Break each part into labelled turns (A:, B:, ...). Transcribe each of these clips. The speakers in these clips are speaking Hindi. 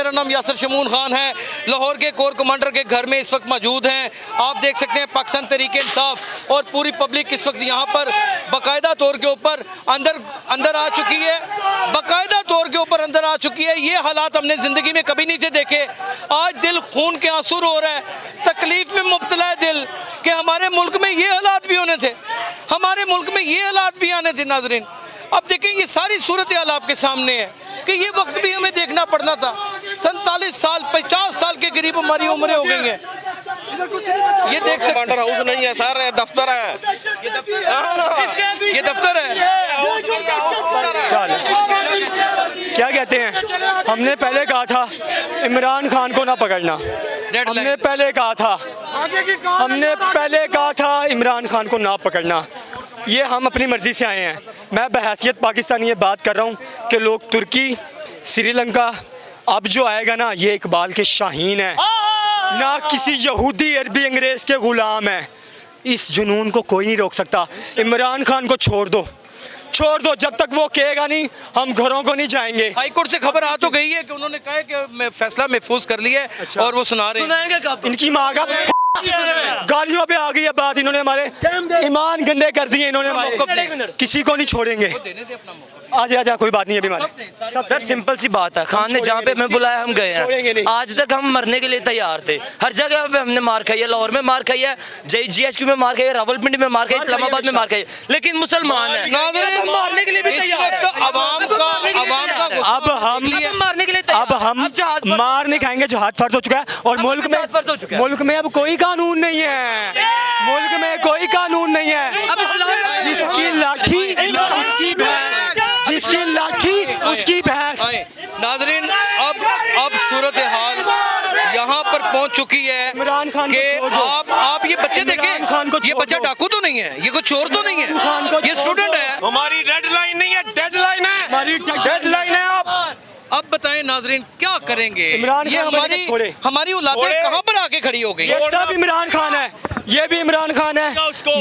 A: मेरा नाम यासिर शमून खान है, लाहौर के कोर कमांडर के घर में इस वक्त मौजूद हैं। आप देख सकते हैं पाकिस्तान तहरीक इंसाफ और पूरी पब्लिक इस वक्त यहाँ पर बाकायदा तौर के ऊपर अंदर आ चुकी है, बाकायदा तौर के ऊपर अंदर आ चुकी है। ये हालात हमने ज़िंदगी में कभी नहीं थे देखे। आज दिल खून के आंसू रो रहा है, तकलीफ में मुब्तला है दिल कि हमारे मुल्क में ये हालात भी होने थे, हमारे मुल्क में ये हालात भी आने थे। नाजरीन अब देखें, ये सारी सूरत हाल आपके सामने है कि ये वक्त भी हमें देखना पड़ना था। 47 साल 50 साल के करीब हमारी उम्रें हो गई हैं। ये देख सकते
B: कमांडर हाउस नहीं है सर, दफ्तर है,
A: ये दफ्तर है।
C: क्या कहते हैं, हमने पहले कहा था इमरान खान को ना पकड़ना, हमने पहले कहा था इमरान खान को ना पकड़ना। ये हम अपनी मर्जी से आए हैं। मैं बहैसियत पाकिस्तानी ये बात कर रहा हूँ कि लोग तुर्की, श्रीलंका, अब जो आएगा ना ये इकबाल के शाहीन है, ना किसी यहूदी अरबी अंग्रेज के गुलाम है। इस जुनून को कोई नहीं रोक सकता। इमरान खान को छोड़ दो, जब तक वो कहेगा नहीं हम घरों को नहीं जाएंगे।
A: हाई कोर्ट से खबर आ तो गई है कि उन्होंने कहा है कि फैसला महफूज कर लिया है। अच्छा। और वो सुना रहे हैं।
C: इनकी माँ का गालियों पे आ गई है बात। इन्होंने हमारे ईमान गंदे कर दिए, इन्होंने हमारे किसी को नहीं छोड़ेंगे। आजा कोई बात नहीं अभी हमारे
D: सर सिंपल सी बात है, खान ने जहाँ पे हमें बुलाया हम गए हैं। आज तक हम मरने के लिए तैयार थे, हर जगह पे हमने मार खाई है। लाहौर में मार खाई है, GHQ में मार खाई है, रावलपिंडी में मार खाई है, इस्लामाबाद में मार खाई है, लेकिन मुसलमान है मारने के लिए भी तैयार।
C: अब हम मार नहीं खाएंगे। जहाद फर्ज हो चुका है और मुल्क में अब कोई कानून नहीं है, मुल्क में कोई कानून नहीं है। जिसकी लाठी उसकी भैंस, जिसकी लाठी उसकी भैंस।
A: नाजरीन अब सूरत हाल यहाँ पर पहुँच चुकी है
C: इमरान खान
A: कि आप ये बच्चे देखें, ये बच्चा डाकू तो नहीं है, ये कोई चोर तो नहीं है, ये स्टूडेंट है।
B: हमारी रेड लाइन नहीं है, डेडलाइन है, हमारी डेडलाइन है।
A: अब बताएं नाजरीन क्या करेंगे।
C: ये
A: हमारी औलादें कहाँ पर आके खड़ी हो गई।
C: ये सब इमरान खान है, ये भी इमरान खान है,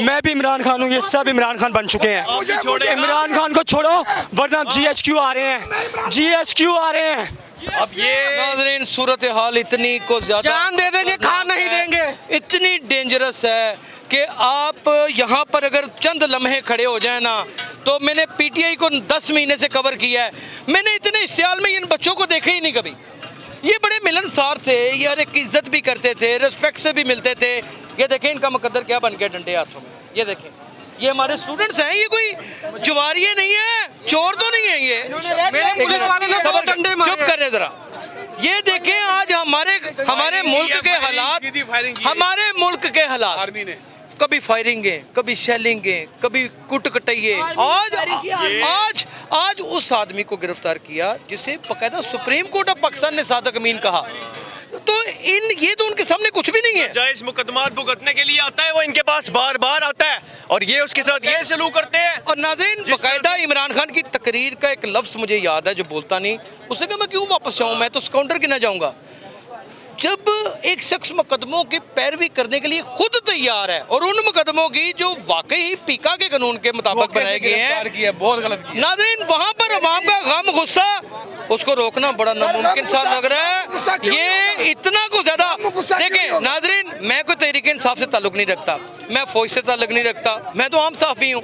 C: मैं भी इमरान खान हूँ, ये सब इमरान खान बन चुके हैं। इमरान खान को छोड़ो वरना GHQ आ रहे हैं, GHQ आ रहे हैं।
A: अब ये नाजरीन सूरत हाल इतनी को ज्यादा जान दे देंगे, खा नहीं देंगे, इतनी डेंजरस है कि आप यहाँ पर अगर चंद लम्हे खड़े हो जाए ना, तो मैंने PTI को 10 महीने से कवर किया है, मैंने इतने इस्तेमाल में इन बच्चों को देखा ही नहीं कभी। ये बड़े मिलनसार थे, ये हर एक की इज्जत भी करते थे, रिस्पेक्ट से भी मिलते थे। ये देखें इनका मुकद्दर क्या बन गया डंडे हाथों में। ये देखें, ये हमारे स्टूडेंट्स हैं, ये कोई जुवारिये नहीं है, चोर तो नहीं है ये। चुप कर दे जरा। ये देखें आज हमारे मुल्क के हालात, कभी फायरिंग है, कभी शेलिंग है, कभी कुट कटाइए। आज उस आदमी को गिरफ्तार किया जिसे बाकायदा सुप्रीम कोर्ट ऑफ पाकिस्तान ने सादिक अमीन कहा। तो ये तो उनके सामने कुछ भी नहीं है।
B: जायज मुकदमात भुगतने के लिए आता है, वो इनके पास बार बार आता है और ये उसके साथ ये सलूक करते हैं।
A: और नाज़रीन बाकायदा इमरान खान की तकरीर का एक लफ्ज़ मुझे याद है जो बोलता नहीं, उसने कहा मैं क्यों वापस जाऊँ, मैं तो काउंटर गिना जाऊँगा। जब एक शख्स मुकदमों की पैरवी करने के लिए खुद तैयार है और उन मुकदमों की जो वाकई ही पीका के कानून के मुताबिक बनाए गए हैं, बहुत गलत किया। नाज़रीन वहाँ पर अवाम का गम गुस्सा, उसको रोकना बड़ा नामुमकिन सा लग रहा है। ये इतना को ज्यादा देखें नाज़रीन, मैं कोई तहरीक इंसाफ से ताल्लुक नहीं रखता, मैं फौज से ताल्लुक नहीं रखता, मैं तो आम साफ़ी हूँ।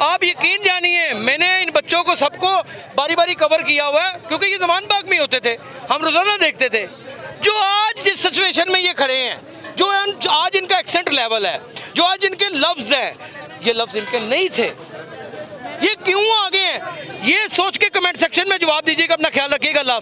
A: आप यकीन जानिए मैंने इन बच्चों को सबको बारी बारी कवर किया हुआ है, क्योंकि ये ज़मान बाग में होते थे, हम रोज़ाना देखते थे। जो आज जिस सिचुएशन में ये खड़े हैं, जो आज इनका एक्सेंट लेवल है, जो आज इनके लफ्ज़ हैं, ये लफ्ज़ इनके नहीं थे, ये क्यों आ गए हैं, ये सोच के कमेंट सेक्शन में जवाब दीजिए।